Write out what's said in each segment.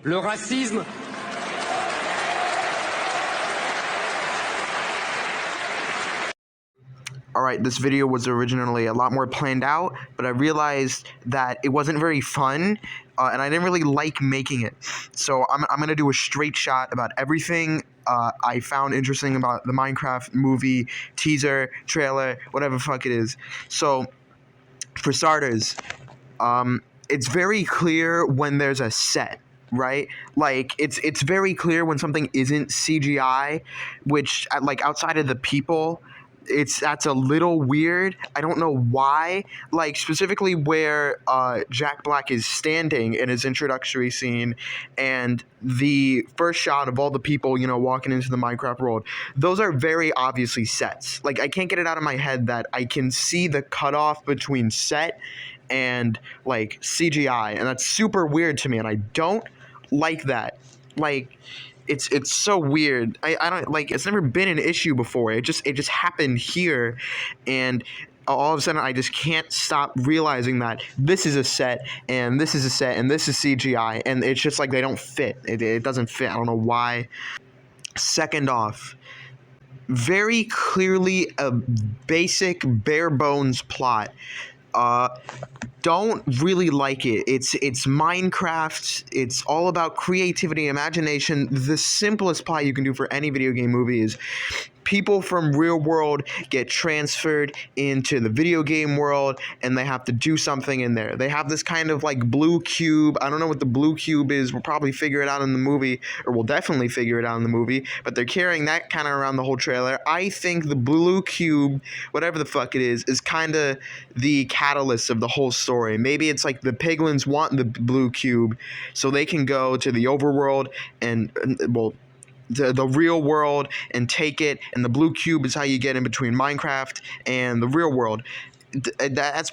Le racisme. Alright, this video was originally a lot more planned out, but I realized that it wasn't very fun, and I didn't really like making it. So I'm going to do a straight shot about everything I found interesting about the Minecraft movie, teaser, trailer, whatever the fuck it is. So, for starters, it's very clear when there's a set, right? Like it's very clear when something isn't CGI, which like outside of the people, that's a little weird. I don't know why. Like specifically where Jack Black is standing in his introductory scene, and the first shot of all the people, walking into the Minecraft world. Those are very obviously sets. Like I can't get it out of my head that I can see the cutoff between set and like CGI, and that's super weird to me, and I don't like that. Like it's so weird. I don't like, it's never been an issue before. It just happened here, and all of a sudden I just can't stop realizing that this is a set and this is a set and this is CGI, and it's just like they don't fit. It doesn't fit. I don't know why. Second off, very clearly a basic bare bones plot. Don't really like it. It's Minecraft. It's all about creativity, imagination. The simplest plot you can do for any video game movie is people from real world get transferred into the video game world, and they have to do something in there. They have this kind of like blue cube. I don't know what the blue cube is. We'll probably figure it out in the movie, or we'll definitely figure it out in the movie, but they're carrying that kind of around the whole trailer. I think the blue cube, whatever the fuck it is kind of the catalyst of the whole story. Maybe it's like the piglins want the blue cube so they can go to the overworld and the real world and take it, and the blue cube is how you get in between Minecraft and the real world. That's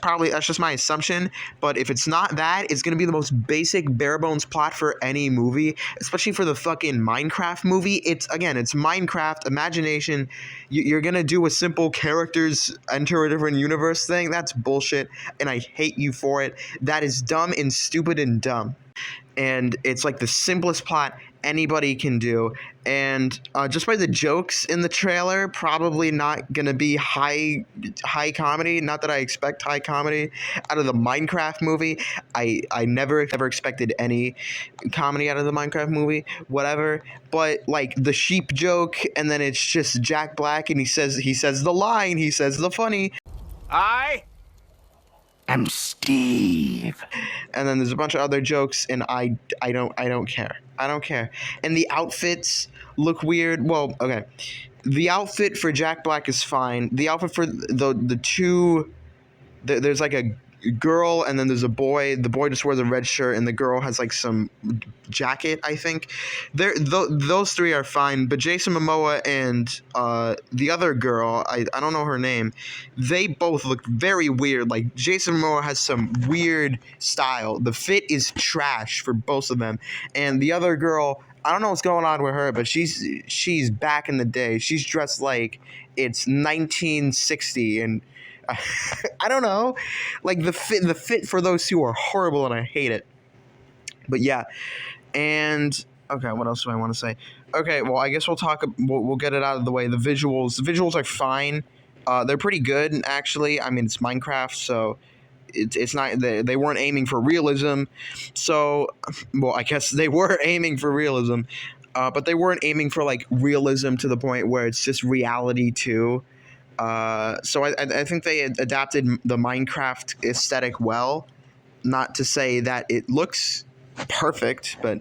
just my assumption, but if it's not that, it's going to be the most basic bare bones plot for any movie, especially for the fucking Minecraft movie. It's Minecraft, imagination. You're going to do a simple characters enter a different universe thing. That's bullshit, and I hate you for it. That is dumb and stupid and dumb. And it's like the simplest plot anybody can do, and just by the jokes in the trailer, probably not gonna be high comedy. Not that I expect high comedy out of the Minecraft movie. I never ever expected any comedy out of the Minecraft movie, whatever. But like the sheep joke, and then it's just Jack Black, and he says the line, he says the funny, I'm Steve. and then there's a bunch of other jokes, and I don't care. I don't care. And the outfits look weird. Well, okay. The outfit for Jack Black is fine. The outfit for the two, there's like a girl and then there's a boy. The boy just wears a red shirt, and the girl has like some jacket, I think. Those three are fine, but Jason Momoa and the other girl, I don't know her name, they both look very weird. Like Jason Momoa has some weird style. The fit is trash for both of them, and the other girl, I don't know what's going on with her, but she's back in the day. She's dressed like it's 1960, and I don't know. Like the fit for those two are horrible, and I hate it. But yeah, and okay, what else do I want to say? Okay, well, I guess we'll get it out of the way. The visuals are fine. They're pretty good, actually. I mean, it's Minecraft, so it's not, they weren't aiming for realism. So, well, I guess they were aiming for realism, but they weren't aiming for like realism to the point where it's just reality too. So I think they adapted the Minecraft aesthetic well. Not to say that it looks perfect, but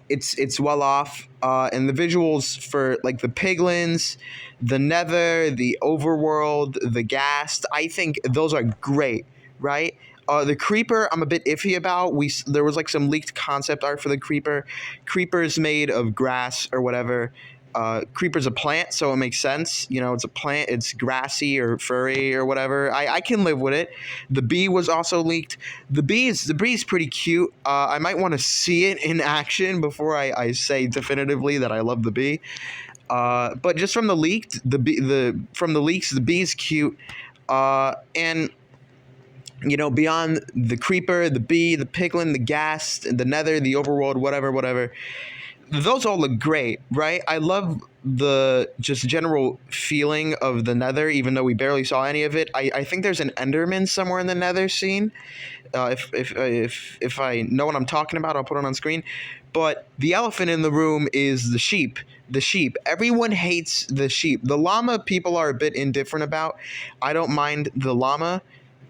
it's well off. And the visuals for like the piglins, the Nether, the overworld, the Ghast, I think those are great, right? The creeper, I'm a bit iffy about. There was like some leaked concept art for the creeper. Creeper's made of grass or whatever. Creeper's a plant, so it makes sense. It's a plant. It's grassy or furry or whatever. I can live with it. The bee was also leaked. The bee's pretty cute. I might want to see it in action before I say definitively that I love the bee. But just from the leaks, the bee's cute. And beyond the creeper, the bee, the piglin, the ghast, the nether, the overworld, whatever, those all look great, right? I love the just general feeling of the nether, even though we barely saw any of it. I think there's an enderman somewhere in the nether scene. If I know what I'm talking about, I'll put it on screen. But the elephant in the room is the sheep. The sheep. Everyone hates the sheep. The llama people are a bit indifferent about. I don't mind the llama.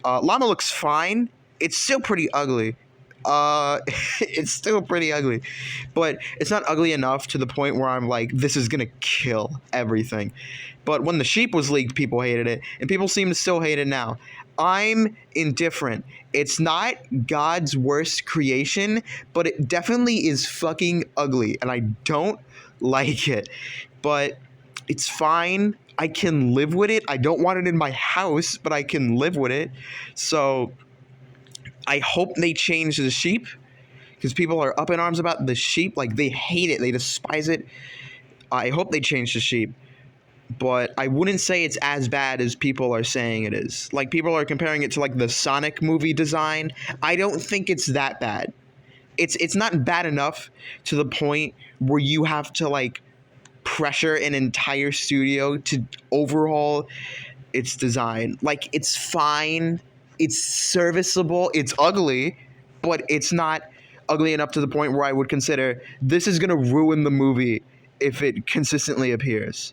Llama looks fine. It's still pretty ugly. It's still pretty ugly, but it's not ugly enough to the point where I'm like, this is gonna kill everything. But when the sheep was leaked, people hated it, and people seem to still hate it now. I'm indifferent. It's not God's worst creation, but it definitely is fucking ugly, and I don't like it. But it's fine. I can live with it. I don't want it in my house, but I can live with it. So I hope they change the sheep, because people are up in arms about the sheep. Like, they hate it. They despise it. I hope they change the sheep. But I wouldn't say it's as bad as people are saying it is. Like, people are comparing it to, like, the Sonic movie design. I don't think it's that bad. It's not bad enough to the point where you have to, like, pressure an entire studio to overhaul its design. Like, it's fine. It's serviceable. It's ugly, but it's not ugly enough to the point where I would consider this is going to ruin the movie if it consistently appears.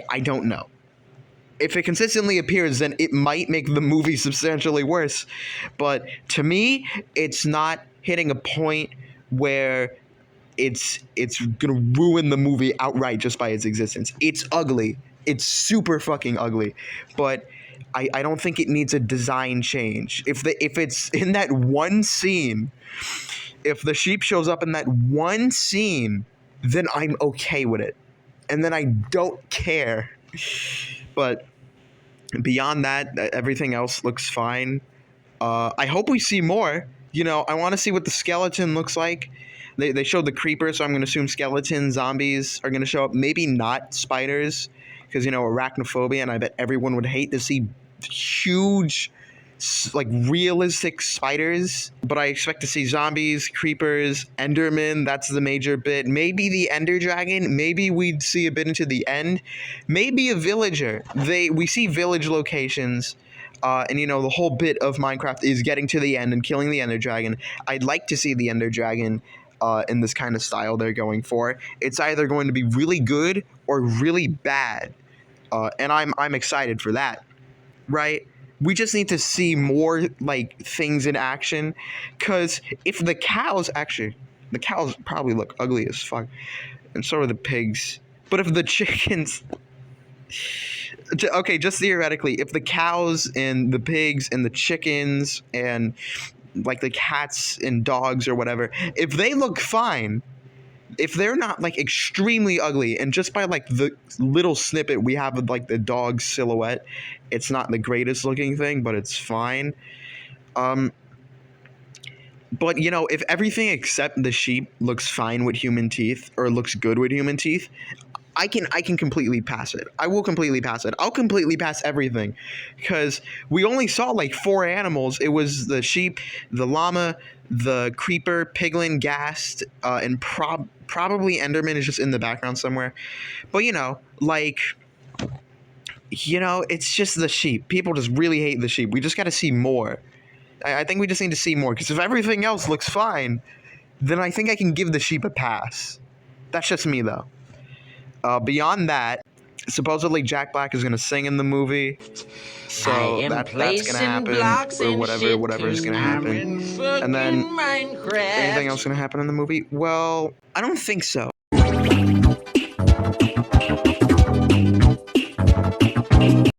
I don't know. If it consistently appears, then it might make the movie substantially worse. But to me, it's not hitting a point where it's gonna ruin the movie outright just by its existence. It's ugly. It's super fucking ugly. But I don't think it needs a design change. If it's in that one scene, if the sheep shows up in that one scene, then I'm okay with it. And then I don't care. But beyond that, everything else looks fine. I hope we see more. I want to see what the skeleton looks like. They showed the creeper, so I'm going to assume skeleton zombies are going to show up. Maybe not spiders, because, arachnophobia, and I bet everyone would hate to see huge, like, realistic spiders. But I expect to see zombies, creepers, endermen. That's the major bit. Maybe the ender dragon. Maybe we'd see a bit into the end. Maybe a villager. We see village locations. And the whole bit of Minecraft is getting to the end and killing the ender dragon. I'd like to see the ender dragon in this kind of style they're going for. It's either going to be really good or really bad. And I'm excited for that. Right? We just need to see more, like, things in action. Because if the cows probably look ugly as fuck. And so are the pigs. But if the chickens... Okay, just theoretically, if the cows and the pigs and the chickens and, like, the cats and dogs or whatever, if they look fine, if they're not, like, extremely ugly, and just by, like, the little snippet we have of, like, the dog silhouette, it's not the greatest looking thing, but it's fine. But, if everything except the sheep looks fine with human teeth, or looks good with human teeth, I can completely pass it. I will completely pass it. I'll completely pass everything, because we only saw, like, 4 animals. It was the sheep, the llama, the creeper, piglin, ghast, and probably enderman is just in the background somewhere. But it's just the sheep. People just really hate the sheep. We just got to see more. I think we just need to see more, because if everything else looks fine, then I think I can give the sheep a pass. That's just me, though. Beyond that, supposedly Jack Black is going to sing in the movie, so that's going to happen, or whatever is going to happen. And then, anything else going to happen in the movie? Well, I don't think so.